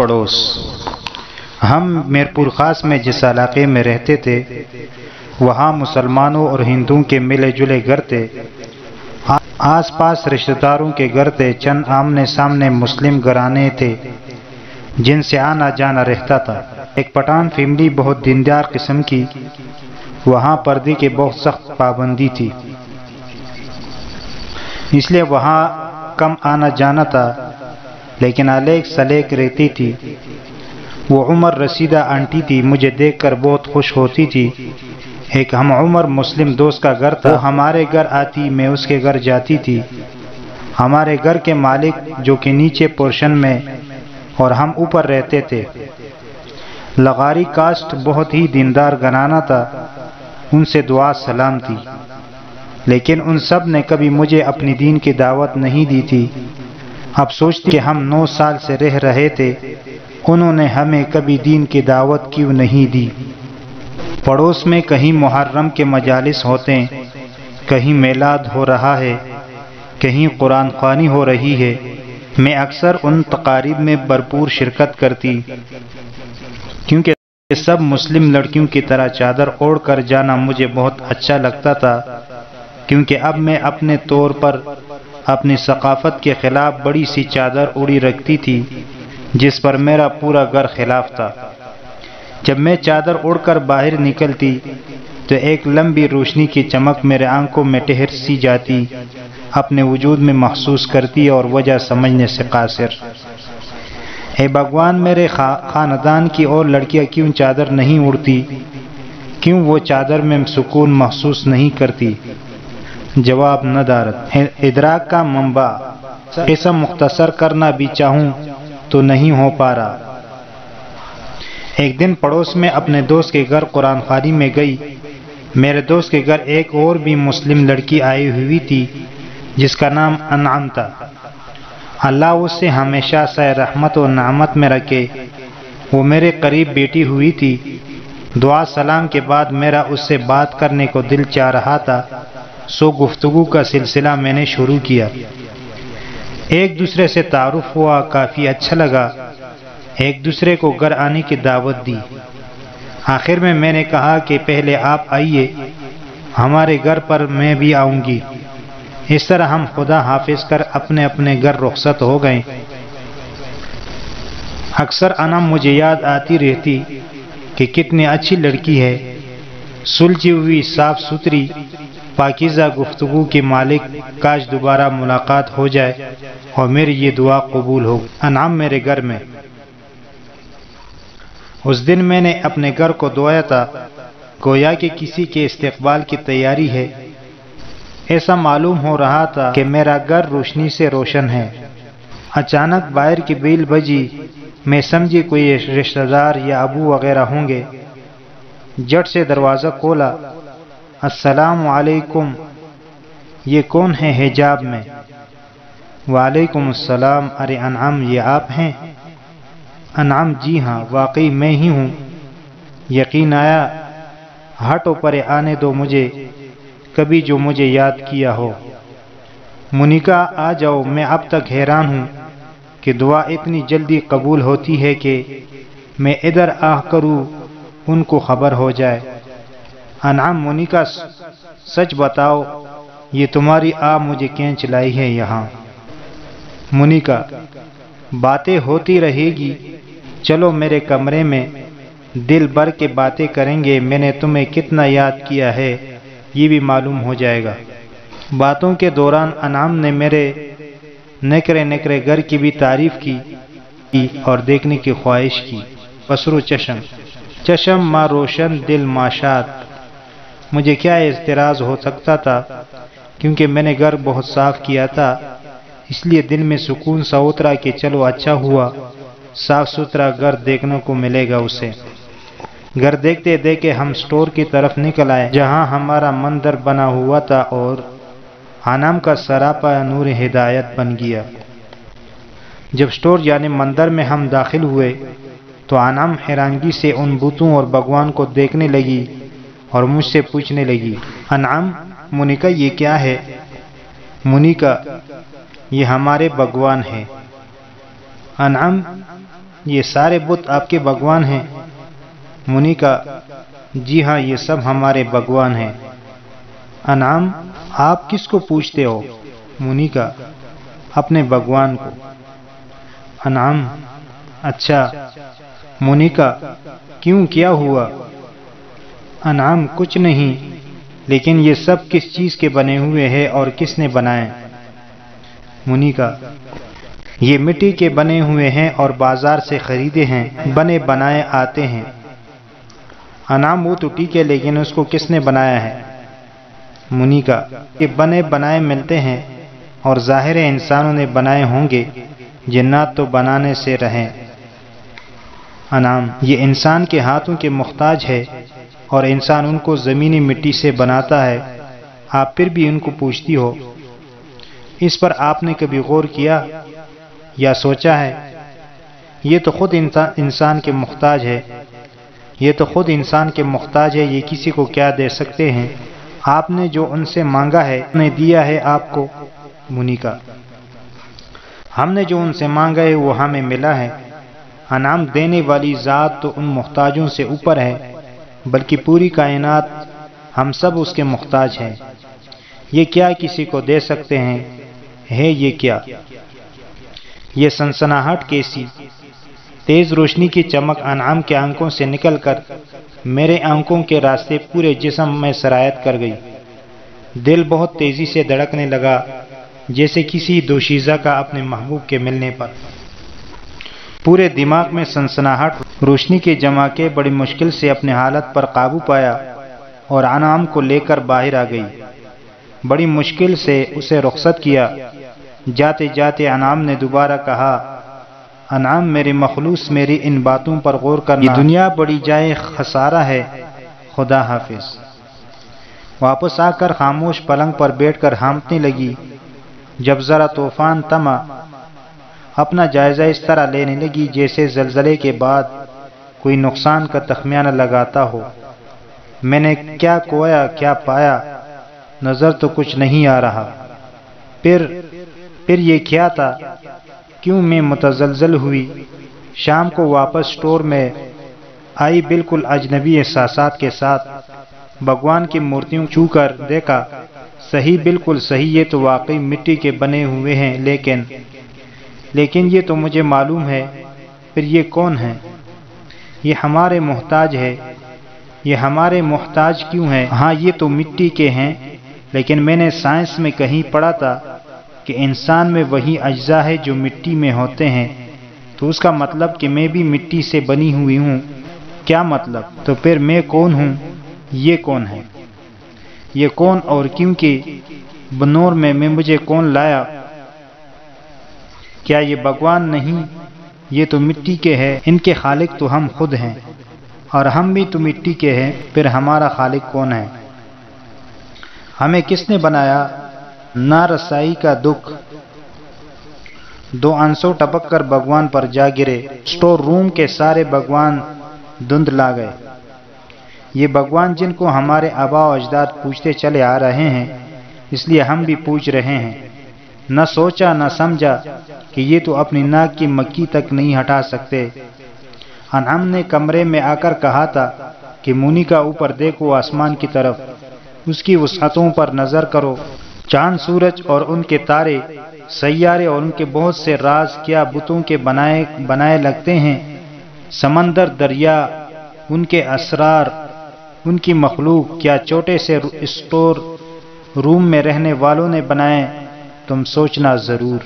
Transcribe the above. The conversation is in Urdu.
پڑوس۔ ہم میرپور خاص میں جس علاقے میں رہتے تھے وہاں مسلمانوں اور ہندوؤں کے ملے جلے گھر تھے۔ آس پاس رشتہ داروں کے گھر تھے، چند آمنے سامنے مسلم گھرانے تھے جن سے آنا جانا رہتا تھا۔ ایک پٹھان فیملی بہت دیندار قسم کی، وہاں پردے کی بہت سخت پابندی تھی، اس لیے وہاں کم آنا جانا تھا، لیکن الیگ سلیگ رہتی تھی۔ وہ عمر رسیدہ آنٹی تھی، مجھے دیکھ کر بہت خوش ہوتی تھی۔ ایک ہم عمر مسلم دوست کا گھر تھا، وہ ہمارے گھر آتی، میں اس کے گھر جاتی تھی۔ ہمارے گھر کے مالک جو کہ نیچے پورشن میں اور ہم اوپر رہتے تھے، لغاری کاسٹ بہت ہی دیندار گھرانہ تھا، ان سے دعا سلام تھی، لیکن ان سب نے کبھی مجھے اپنی دین کی دعوت نہیں دی تھی۔ اب سوچتی کہ ہم 9 سال سے رہ رہے تھے، انہوں نے ہمیں کبھی دین کی دعوت کیوں نہیں دی۔ پڑوس میں کہیں محرم کے مجالس ہوتے ہیں، کہیں میلاد ہو رہا ہے، کہیں قرآن خوانی ہو رہی ہے، میں اکثر ان تقاریب میں بھرپور شرکت کرتی، کیونکہ سب مسلم لڑکیوں کی طرح چادر اوڑھ کر جانا مجھے بہت اچھا لگتا تھا، کیونکہ اب میں اپنے طور پر اپنی ثقافت کے خلاف بڑی سی چادر اوڑھی رکھتی تھی جس پر میرا پورا گھر خلاف تھا۔ جب میں چادر اوڑھ کر باہر نکلتی تو ایک لمبی روشنی کی چمک میرے آنکھوں میں ٹھہر سی جاتی، اپنے وجود میں محسوس کرتی اور وجہ سمجھنے سے قاصر۔ اے بھگوان، میرے خاندان کی اور لڑکیاں کیوں چادر نہیں اوڑھتی؟ کیوں وہ چادر میں سکون محسوس نہیں کرتی؟ جواب ندارت، ادراک کا منبع۔ قصہ مختصر کرنا بھی چاہوں تو نہیں ہو پا رہا۔ ایک دن پڑوس میں اپنے دوست کے گھر قرآن خوانی میں گئی۔ میرے دوست کے گھر ایک اور بھی مسلم لڑکی آئی ہوئی تھی جس کا نام انعام تھا۔ اللہ اس سے ہمیشہ سایہ رحمت و نعمت میں رکھے۔ وہ میرے قریب بیٹھی ہوئی تھی۔ دعا سلام کے بعد میرا اس سے بات کرنے کو دل چاہ رہا تھا، سو گفتگو کا سلسلہ میں نے شروع کیا۔ ایک دوسرے سے تعارف ہوا، کافی اچھا لگا، ایک دوسرے کو گھر آنے کی دعوت دی۔ آخر میں نے کہا کہ پہلے آپ آئیے ہمارے گھر پر، میں بھی آؤں گی۔ اس طرح ہم خدا حافظ کر اپنے اپنے گھر رخصت ہو گئے۔ اکثر انعام مجھے یاد آتی رہتی کہ کتنی اچھی لڑکی ہے، سلجھی ہوئی، صاف ستھری، پاکیزہ گفتگو کی مالک، کاش دوبارہ ملاقات ہو جائے اور میری یہ دعا قبول ہو۔ انعام میرے گھر میں۔ اس دن میں نے اپنے گھر کو دھویا تھا، گویا کہ کسی کے استقبال کی تیاری ہے۔ ایسا معلوم ہو رہا تھا کہ میرا گھر روشنی سے روشن ہے۔ اچانک باہر کی بیل بجی، میں سمجھی کوئی رشتہ دار یا ابو وغیرہ ہوں گے۔ جٹ سے دروازہ کھولا۔ السلام علیکم، یہ کون ہے حجاب میں؟ وعلیکم السلام، ارے انعام یہ آپ ہیں؟ انعام، جی ہاں، واقعی میں ہی ہوں، یقین آیا، ہٹو پرے آنے دو مجھے، کبھی جو مجھے یاد کیا ہو۔ مونیکا آ جاؤ، میں اب تک حیران ہوں کہ دعا اتنی جلدی قبول ہوتی ہے کہ میں ادھر آ کروں ان کو خبر ہو جائے۔ انعام، مونیکا سچ بتاؤ، یہ تمہاری مجھے کھینچ لائی ہے یہاں؟ مونیکا، باتیں ہوتی رہے گی، چلو میرے کمرے میں، دل بھر کے باتیں کریں گے، میں نے تمہیں کتنا یاد کیا ہے یہ بھی معلوم ہو جائے گا۔ باتوں کے دوران انعام نے میرے نکرے گھر کی بھی تعریف کی اور دیکھنے کی خواہش کی۔ بسرو چشم ماں روشن، دل ماشاد۔ مجھے کیا اعتراض ہو سکتا تھا، کیونکہ میں نے گھر بہت صاف کیا تھا، اس لیے دل میں سکون سا اترا کہ چلو اچھا ہوا، صاف ستھرا گھر دیکھنے کو ملے گا اسے۔ گھر دیکھتے دیکھتے ہم سٹور کی طرف نکل آئے جہاں ہمارا مندر بنا ہوا تھا اور انعام کا سراپا نور ہدایت بن گیا۔ جب سٹور یعنی مندر میں ہم داخل ہوئے تو انعام حیرانگی سے ان بتوں اور بھگوان کو دیکھنے لگی اور مجھ سے پوچھنے لگی، انعام، مونیکا یہ کیا ہے؟ مونیکا، یہ ہمارے بھگوان ہیں۔ انعام، یہ سارے بت آپ کے بھگوان ہیں؟ منی کا جی ہاں، یہ سب ہمارے بھگوان ہیں۔ انعام آپ کس کو پوچھتے ہو؟ منی کا اپنے بھگوان کو۔ انعام اچھا۔ منی کا کیوں، کیا ہوا؟ انعام کچھ نہیں، لیکن یہ سب کس چیز کے بنے ہوئے ہیں اور کس نے بنائے؟ منی کا یہ مٹی کے بنے ہوئے ہیں اور بازار سے خریدے ہیں، بنے بنائے آتے ہیں۔ انعام وہ تو ٹھیک ہے، لیکن اس کو کس نے بنایا ہے؟ منی کا یہ بنے بنائے ملتے ہیں اور ظاہر انسانوں نے بنائے ہوں گے، جنات تو بنانے سے رہیں۔ انعام یہ انسان کے ہاتھوں کے محتاج ہے اور انسان ان کو زمینی مٹی سے بناتا ہے، آپ پھر بھی ان کو پوچھتی ہو؟ اس پر آپ نے کبھی غور کیا یا سوچا ہے؟ یہ تو خود انسان کے محتاج ہے، یہ تو خود انسان کے محتاج ہے، یہ کسی کو کیا دے سکتے ہیں؟ آپ نے جو ان سے مانگا ہے انہیں دیا ہے آپ کو؟ منی کا ہم نے جو ان سے مانگا ہے وہ ہمیں ملا ہے۔ انعام دینے والی ذات تو ان محتاجوں سے اوپر ہے، بلکہ پوری کائنات ہم سب اس کے محتاج ہیں۔ یہ کیا کسی کو دے سکتے ہیں؟ ہے یہ کیا؟ یہ سنسناہٹ کیسی؟ تیز روشنی کی چمک انعام کے آنکھوں سے نکل کر میرے آنکھوں کے راستے پورے جسم میں سرایت کر گئی۔ دل بہت تیزی سے دھڑکنے لگا، جیسے کسی دوشیزہ کا اپنے محبوب کے ملنے پر۔ پورے دماغ میں سنسناہٹ روشنی کے جمع کے بڑی مشکل سے اپنے حالت پر قابو پایا اور انعام کو لے کر باہر آ گئی۔ بڑی مشکل سے اسے رخصت کیا۔ جاتے جاتے انعام نے دوبارہ کہا، انعام میرے مخلوص، میری ان باتوں پر غور کرنا، یہ دنیا بڑی جائے خسارہ ہے، خدا حافظ۔ واپس آ کر خاموش پلنگ پر بیٹھ کر ہانپنے لگی۔ جب ذرا طوفان تھما، اپنا جائزہ اس طرح لینے لگی جیسے زلزلے کے بعد کوئی نقصان کا تخمینہ لگاتا ہو۔ میں نے کیا کھویا، کیا پایا؟ نظر تو کچھ نہیں آ رہا۔ پھر یہ کیا تھا؟ کیوں میں متزلزل ہوئی؟ شام کو واپس اسٹور میں آئی، بالکل اجنبی احساسات کے ساتھ بھگوان کی مورتیوں چھو کر دیکھا۔ صحیح، بالکل صحیح، یہ تو واقعی مٹی کے بنے ہوئے ہیں، لیکن یہ تو مجھے معلوم ہے۔ پھر یہ کون ہے؟ یہ ہمارے محتاج ہے۔ یہ ہمارے محتاج کیوں ہیں؟ ہاں یہ تو مٹی کے ہیں، لیکن میں نے سائنس میں کہیں پڑھا تھا کہ انسان میں وہی اجزاء ہے جو مٹی میں ہوتے ہیں، تو اس کا مطلب کہ میں بھی مٹی سے بنی ہوئی ہوں۔ کیا مطلب؟ تو پھر میں کون ہوں؟ یہ کون ہے؟ یہ کون اور کیوں کے بنور میں مجھے کون لایا؟ کیا یہ بھگوان نہیں؟ یہ تو مٹی کے ہے، ان کے خالق تو ہم خود ہیں، اور ہم بھی تو مٹی کے ہیں۔ پھر ہمارا خالق کون ہے؟ ہمیں کس نے بنایا؟ نا رسائی کا دکھ۔ دو آنسو ٹپک کر بھگوان پر جا گرے۔ اسٹور روم کے سارے بھگوان دھند لا گئے۔ یہ بھگوان جن کو ہمارے آباء و اجداد پوجتے چلے آ رہے ہیں، اس لیے ہم بھی پوج رہے ہیں۔ نہ سوچا نہ سمجھا کہ یہ تو اپنی ناک کی مکھی تک نہیں ہٹا سکتے۔ انعام نے کمرے میں آ کر کہا تھا کہ منی کا اوپر دیکھو، آسمان کی طرف، اس کی وسعتوں پر نظر کرو۔ چاند، سورج اور ان کے تارے، سیارے اور ان کے بہت سے راز کیا بتوں کے بنائے لگتے ہیں۔ سمندر، دریا، ان کے اسرار، ان کی مخلوق کیا چھوٹے سے اسٹور روم میں رہنے والوں نے بنائے؟ تم سوچنا ضرور۔